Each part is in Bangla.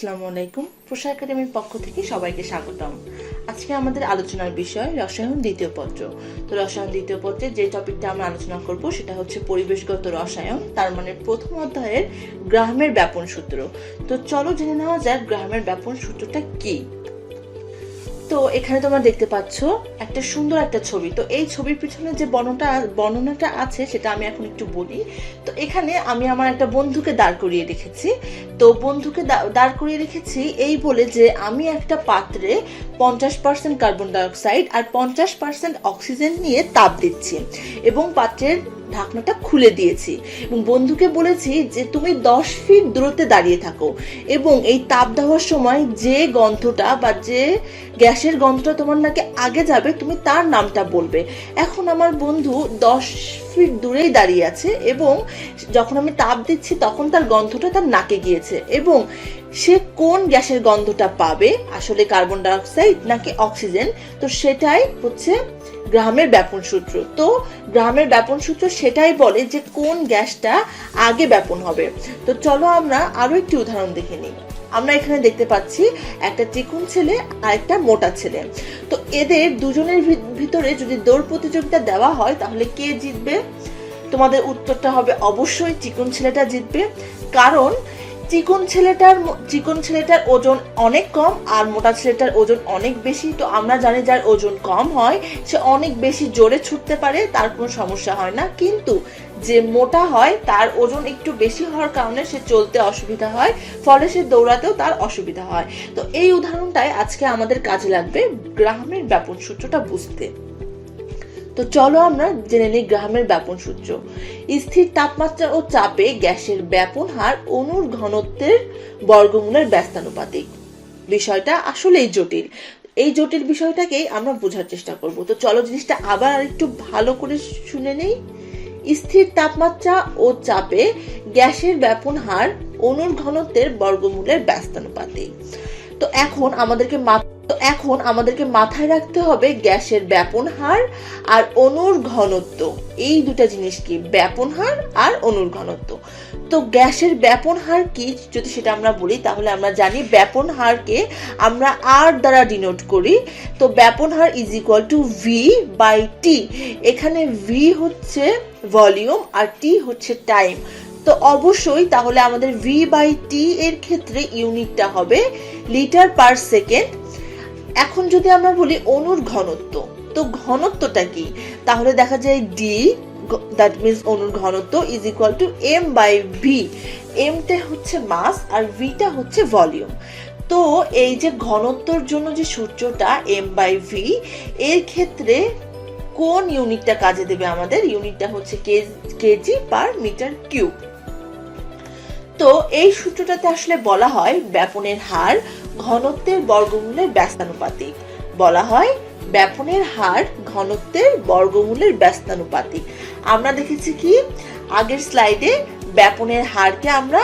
আসসালামু আলাইকুম। প্রসার একাডেমির পক্ষ থেকে সবাইকে স্বাগতম। আজকে আমাদের আলোচনার বিষয় রসায়ন দ্বিতীয় পত্র। তো রসায়ন দ্বিতীয় পত্রে যে টপিকটা আমরা আলোচনা করব সেটা হচ্ছে পরিবেশগত রসায়ন, তার মানে প্রথম অধ্যায়ের গ্রাহামের ব্যাপন সূত্র। তো চলো জেনে নেওয়া যাক গ্রাহামের ব্যাপন সূত্রটা কি। তো এখানে তোমরা দেখতে পাচ্ছ একটা সুন্দর একটা ছবি। তো এই ছবির পিছনে যে বর্ণনাটা আছে সেটা আমি এখন একটু বলি। তো এখানে আমি আমার একটা বন্ধুকে দাঁড় করিয়ে রেখেছি। তো বন্ধুকে দাঁড় করিয়ে রেখেছি এই বলে যে আমি একটা পাত্রে 50% কার্বন ডাইঅক্সাইড আর 50% অক্সিজেন নিয়ে তাপ দিচ্ছি এবং পাত্রের ঢাকনাটা খুলে দিয়েছি এবং বন্ধুকে বলেছি যে তুমি 10 ফিট দূরত্বে দাঁড়িয়ে থাকো এবং এই তাপ দেওয়ার সময় যে গন্ধটা বা যে গ্যাসের গন্ধটা তোমার নাকে আগে যাবে তুমি তার নামটা বলবে। এখন আমার বন্ধু 10 ফিট দূরেই দাঁড়িয়ে আছে এবং যখন আমি তাপ দিচ্ছি তখন তার গন্ধটা তার নাকে গিয়েছে এবং সে কোন গ্যাসের গন্ধটা পাবে, আসলে কার্বন ডাইঅক্সাইড নাকি অক্সিজেন, তো সেটাই হচ্ছে গ্রাহামের ব্যাপন সূত্র। তো গ্রাহামের ব্যাপন সূত্র সেটাই বলে যে কোন গ্যাসটা আগে ব্যাপন হবে। তো চলো আমরা আরো একটি উদাহরণ দেখে নিই। আমরা এখানে দেখতে পাচ্ছি একটা চিকন ছেলে আর একটা মোটা ছেলে। তো এদের দুজনের ভিতরে যদি দৌড় প্রতিযোগিতা দেওয়া হয় তাহলে কে জিতবে? তোমাদের উত্তরটা হবে অবশ্যই চিকন ছেলেটা জিতবে, কারণ চিকন ছেলেটার ওজন অনেক কম আর মোটা ছেলেটার ওজন অনেক বেশি। তো আমরা জানি যার ওজন কম হয় সে অনেক বেশি জোরে ছুটতে পারে, তার কোনো সমস্যা হয় না, কিন্তু যে মোটা হয় তার ওজন একটু বেশি হওয়ার কারণে সে চলতে অসুবিধা হয়, ফলে সে দৌড়াতেও তার অসুবিধা হয়। তো এই উদাহরণটাই আজকে আমাদের কাজে লাগবে গ্রাহামের ব্যাপন সূত্রটা বুঝতে। তো চলো আমরা জেনে নিই গ্রাহামের ব্যাপন সূত্র। স্থির তাপমাত্রা ও চাপে গ্যাসের ব্যাপন হার অণুর ঘনত্বের বর্গমূলের ব্যস্তানুপাতিক। বিষয়টা আসলেই জটিল। এই জটিল বিষয়টাকেই আমরা বোঝার চেষ্টা করব। তো চলো জিনিসটা আবার আরেকটু ভালো করে শুনে নেই। স্থির তাপমাত্রা ও চাপে গ্যাসের ব্যাপন হার অণুর ঘনত্বের বর্গমূলের ব্যস্তানুপাতিক। তো এখন আমাদেরকে মাথায় রাখতে হবে গ্যাসের ব্যাপন হার আর অণুর ঘনত্ব, এই দুটা জিনিস কি, ব্যাপন হার আর অণুর ঘনত্ব। তো গ্যাসের ব্যাপন হার কি যদি সেটা আমরা বলি তাহলে আমরা জানি ব্যাপন হারকে আমরা আর দ্বারা ডিনোট করি। তো ব্যাপন হার is equal to V by T. এখানে ভি হচ্ছে ভলিউম আর টি হচ্ছে টাইম। তো অবশ্যই তাহলে আমাদের ভি বাই টি এর ক্ষেত্রে ইউনিটটা হবে লিটার পার সেকেন্ড। এখন যদি আমরা বলি অণুর ঘনত্ব, তো ঘনত্বটা কি, তাহলে দেখা যায় ডি, দ্যাট মিন্স অণুর ঘনত্ব is equal to M by V. এমটা হচ্ছে মাস আর ভিটা হচ্ছে ভলিউম। তো এই যে ঘনত্বর জন্য যে সূত্রটা এম বাই ভি, এর ক্ষেত্রে কোন ইউনিটটা কাজে দেবে আমাদের? ইউনিটটা হচ্ছে কেজি পার মিটার কিউব। তো এই সূত্রটাতে আসলে বলা হয় ব্যাপনের হার ঘনত্বের বর্গমূলের ব্যস্তানুপাতিক। বলা হয় ব্যাপনের হার ঘনত্বের বর্গমূলের ব্যস্তানুপাতিক। আমরা দেখেছি কি আগের স্লাইডে ব্যাপনের হারকে আমরা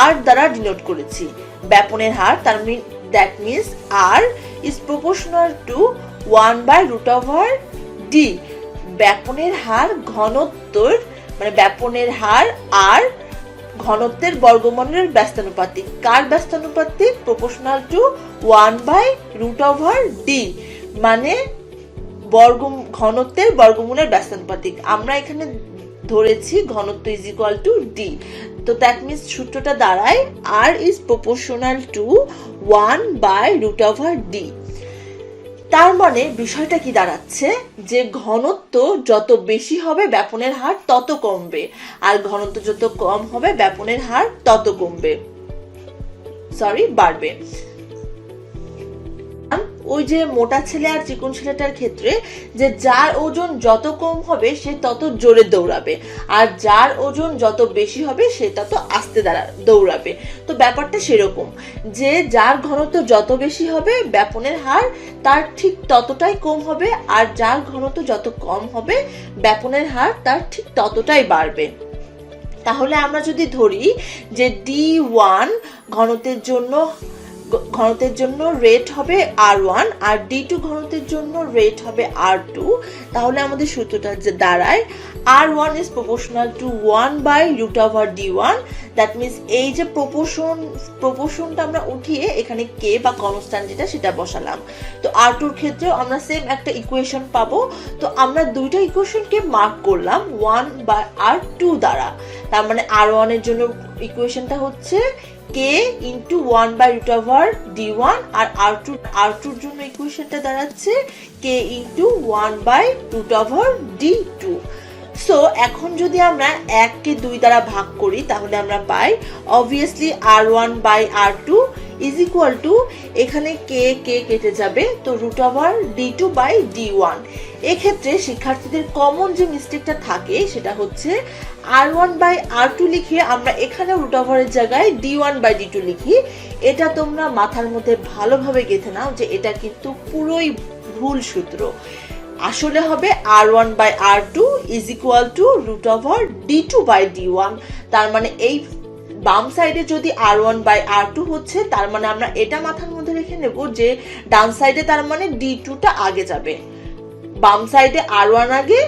আর দ্বারা ডিনোট করেছি। ব্যাপনের হার that means R is proportional to 1/√d। ব্যাপনের হার ঘনত্বর মানে ব্যাপনের হার আর ঘনত্বের বর্গমূলের ব্যস্তানুপাতিক। কার ব্যস্তানুপাতিক? প্রপোর্শনাল টু 1/√d, মানে ঘনত্বের বর্গমূলের ব্যস্তানুপাতিক। আমরা এখানে ধরেছি ঘনত্ব ইজ ইকুয়াল টু ডি। তো দ্যাট মিন্স সূত্রটা দাঁড়ায় আর ইজ প্রপোর্শনাল টু 1/√d। তার মানে বিষয়টা কি দাঁড়াচ্ছে যে ঘনত্ব যত বেশি হবে ব্যাপনের হার তত কমবে আর ঘনত্ব যত কম হবে ব্যাপনের হার তত বাড়বে। ওই যে মোটা ছেলে আর চিকন ছেলেটার ক্ষেত্রে যে যার ওজন যত কম হবে সে তত জোরে দৌড়াবে আর যার ওজন যত বেশি হবে সে তত আস্তে দৌড়াবে। তো ব্যাপারটা সেরকম যে যার ঘনত্ব যত বেশি হবে ব্যাপনের হার তার ঠিক ততটাই কম হবে আর যার ঘনত্ব যত কম হবে ব্যাপনের হার তার ঠিক ততটাই বাড়বে। তাহলে আমরা যদি ধরি যে D1 ঘনত্বের জন্য ঘনত্বের জন্য রেট হবে R1 আর D2 ঘনত্বের জন্য রেট হবে R2। তাহলে আমাদের সূত্রটা যে দাঁড়ায় R1 is proportional to 1/√D1। That means এই যে প্রপোর্শনটা আমরা উঠিয়ে এখানে k বা কনস্ট্যান্ট যেটা সেটা বসালাম। তো R2 এর ক্ষেত্রেও আমরা সেম একটা ইকুয়েশন পাবো। তো আমরা দুইটা ইকুয়েশনকে মার্ক করলাম 1/R2 দ্বারা। তার মানে R1 এর জন্য ইকুয়েশনটা হচ্ছে k into 1/√D1 আর R2 এর জন্য ইকুয়েশনটা দাঁড়াচ্ছে k into 1/√D2। সো এখন যদি আমরা 1 কে 2 দ্বারা ভাগ করি তাহলে আমরা পাই obviously R1/R2 is equal to এখানে k কেটে যাবে, তো √D2/D1। এক্ষেত্রে শিক্ষার্থীদের কমন যে মিস্টেকটা থাকে সেটা হচ্ছে R1/R2 লিখে আমরা এখানে √এর জায়গায় D1/D2 লিখি। এটা তোমরা মাথার মধ্যে ভালোভাবে গেঁথে নাও যে এটা কিন্তু পুরোই ভুল সূত্র। আসলে হবে R1/R2 is equal two √D2/D1। তার মানে এই বাম সাইডে যদি R1/R2 হচ্ছে তার মানে আমরা এটা মাথার মধ্যে রেখে নেব যে ডান সাইডে তার মানে D2টা আগে যাবে। বাম সাইডে R1 আগে,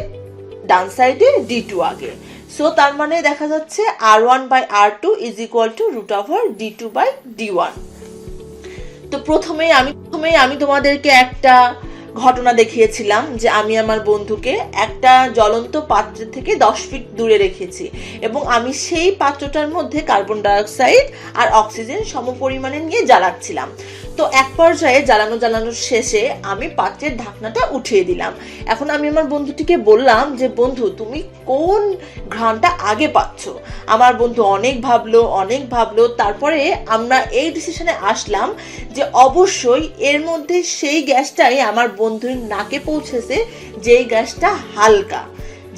ডান সাইডে D2 আগে। সো তার মানে দেখা যাচ্ছে R1/R2 is equal two √D2/D1। তো প্রথমেই আমি তোমাদেরকে একটা ঘটনা দেখিয়েছিলাম যে আমি আমার বন্ধুকে একটা জ্বলন্ত পাত্র থেকে 10 ফিট দূরে রেখেছি এবং আমি সেই পাত্রটার মধ্যে কার্বন ডাইঅক্সাইড আর অক্সিজেন সমপরিমাণে নিয়ে জ্বালাচ্ছিলাম। তো এক পর্যায়ে জ্বালানোর শেষে আমি পাত্রের ঢাকনাটা উঠিয়ে দিলাম। এখন আমি আমার বন্ধুটিকে বললাম যে বন্ধু তুমি কোন ঘ্রাণটা আগে পাচ্ছ? আমার বন্ধু অনেক ভাবলো। তারপরে আমরা এই ডিসিশনে আসলাম যে অবশ্যই এর মধ্যে সেই গ্যাসটাই আমার বন্ধুর নাকে পৌঁছেছে যে গ্যাসটা হালকা,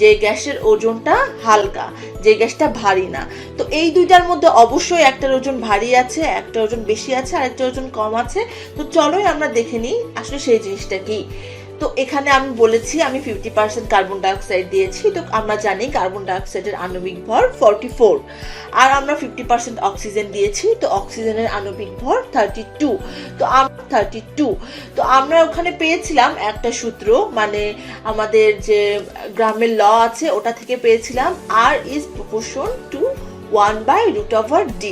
যে গ্যাসের ওজনটা হালকা, যে গ্যাসটা ভারী না। তো এই দুইটার মধ্যে অবশ্যই একটার ওজন ভারী আছে, একটা ওজন বেশি আছে, আর একটা ওজন কম আছে। তো চলোই আমরা দেখে নিই আসলে সেই জিনিসটা কি। তো এখানে আমি বলেছি আমি 50% কার্বন ডাইঅক্সাইড দিয়েছি। তো আমরা জানি কার্বন ডাইঅক্সাইডের আণবিক ভর 44 আর আমরা 50% অক্সিজেন দিয়েছি। তো অক্সিজেনের আণবিক ভর 32। তো আমরা ওখানে পেয়েছিলাম একটা সূত্র, মানে আমাদের যে গ্রামের ল আছে ওটা থেকে পেয়েছিলাম R is proportion to 1/√D।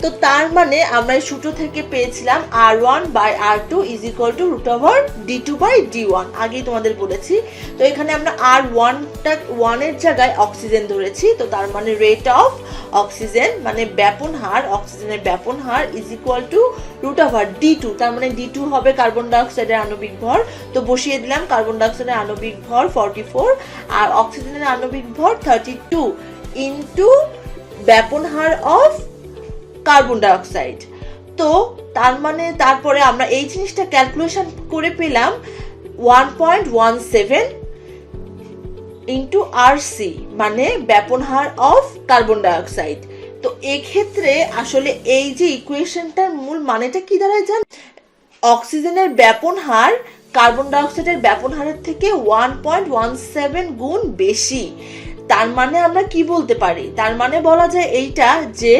তো তার মানে আমরা এই সূত্র থেকে পেয়েছিলাম R1/R2 is equal to √D2/D1। আগেই তোমাদের বলেছি। তো এখানে আমরা R1 এর জায়গায় অক্সিজেন ধরেছি। তো তার মানে রেট অফ অক্সিজেন মানে অক্সিজেনের ব্যাপন হার is equal to √D2। তার মানে D2 হবে কার্বন ডাইঅক্সাইডের আণবিক ভর। তো বসিয়ে দিলাম কার্বন ডাইঅক্সাইডের আণবিক ভর 44 আর অক্সিজেনের আণবিক ভর 32 ইন্টু ব্যাপন হার অফ কার্বন ডাইঅক্সাইড। তো তার মানে তারপরে আমরা এই জিনিসটা ক্যালকুলেশন করে পেলাম 1.17 ইন্টু RC মানে ব্যাপন হার অফ কার্বন ডাইঅক্সাইড। তো এক্ষেত্রে আসলে এই যে ইকুয়েশনটার মূল মানেটা কি দাঁড়ায় জান? অক্সিজেনের ব্যাপন হার কার্বন ডাইঅক্সাইডের ব্যাপন হারের থেকে 1.17 গুণ বেশি। তার মানে আমরা কি বলতে পারি? তার মানে বলা যায় এইটা যে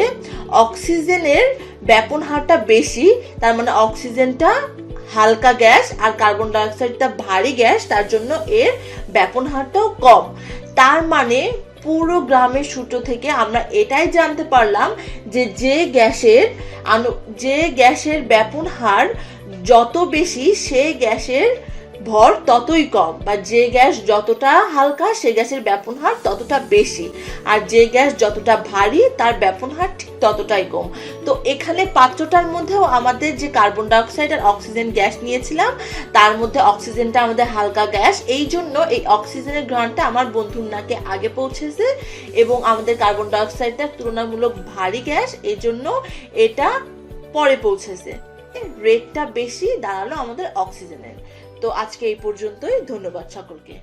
অক্সিজেনের ব্যাপন হারটা বেশি, তার মানে অক্সিজেনটা হালকা গ্যাস আর কার্বন ডাইঅক্সাইডটা ভারী গ্যাস, তার জন্য এর ব্যাপন হারটাও কম। তার মানে পুরো গ্রামের সূত্র থেকে আমরা এটাই জানতে পারলাম যে যে গ্যাসের ব্যাপন হার যত বেশি সে গ্যাসের ভর ততই কম, বা যে গ্যাস যতটা হালকা সে গ্যাসের ব্যাপন হার ততটা বেশি, আর যে গ্যাস যতটা ভারী তার ব্যাপন হার ঠিক ততটাই কম। তো এখানে পাত্রটার মধ্যেও আমাদের যে কার্বন ডাইঅক্সাইড আর অক্সিজেন গ্যাস নিয়েছিলাম তার মধ্যে অক্সিজেনটা আমাদের হালকা গ্যাস, এই জন্য এই অক্সিজেনের গ্রহণটা আমার বন্ধুর নাকে আগে পৌঁছেছে এবং আমাদের কার্বন ডাইঅক্সাইডটা তুলনামূলক ভারী গ্যাস, এই জন্য এটা পরে পৌঁছেছে। রেটটা বেশি দাঁড়ালো আমাদের অক্সিজেনের। তো আজকে এই পর্যন্তই, ধন্যবাদ সকলকে।